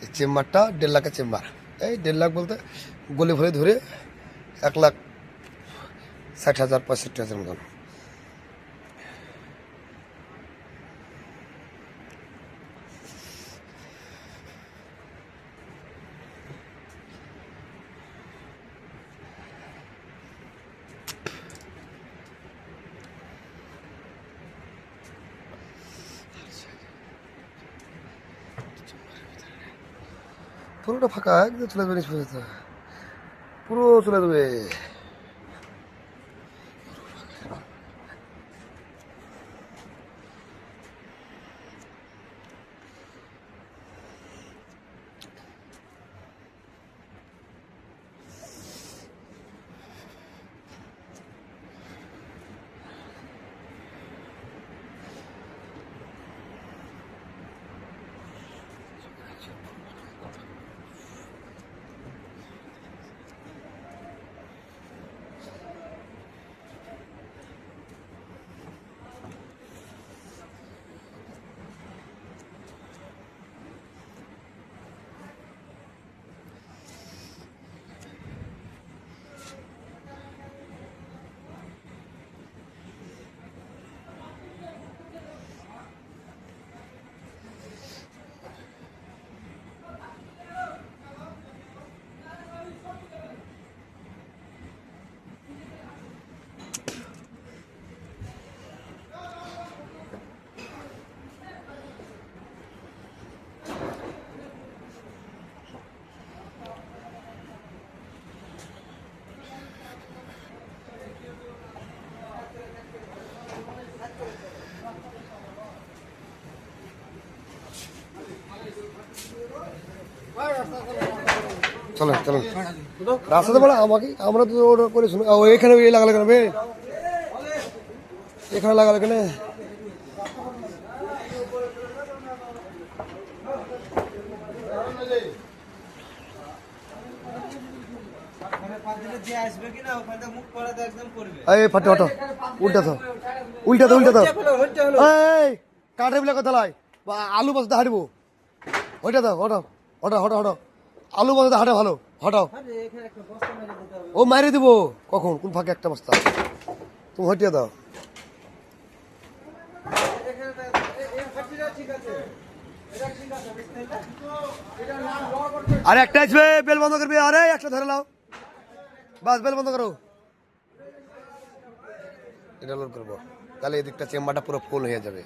এই চেম্বারটা 1.5 লাখের চেম্বার। এই 1.5 লাখ বলতে গলি ভরে ধরে 1,60,000 65,000 মতন। পুরোটা ফাঁকা, একদম চলে যাবে নিষ্পত্তি, পুরো চলে যাবে। চলেন চলেন রাস্তাতে বলে আমাকে, আমরা তো অর্ডার করে শুনে এখানে লাগালে কেন বে, এখানে লাগালে কেন? ফাটে হটো, উল্টা তো উল্টা তো উল্টা তো, এই কাঠে বিলা কথা লাই, আলু বস্তা হাঁটবো ওইটা তো, হটো হটো হটো হটো, আলু বস্তা হাঁটে ভালো, হটাও। ও মাইরে দিব কখন, কোন ফাঁকে একটা বস্তা, তুমি হটিয়ে দাও। আরে একটা আসবে, বেল বন্ধ করবে, আরে একটা ধরে নাও, বাস বেল বন্ধ করো। এটা লোড করবো, তাহলে এদিকটা চেম্বারটা পুরো ফুল হয়ে যাবে।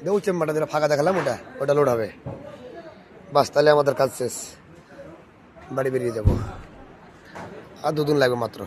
দেখো চেম্বারটা যেটা ফাঁকা দেখালাম ওটা লোড হবে, বাস তাহলে আমাদের কাজ শেষ, বাড়ি বেরিয়ে যাব। আর 2 দিন লাগবে মাত্র।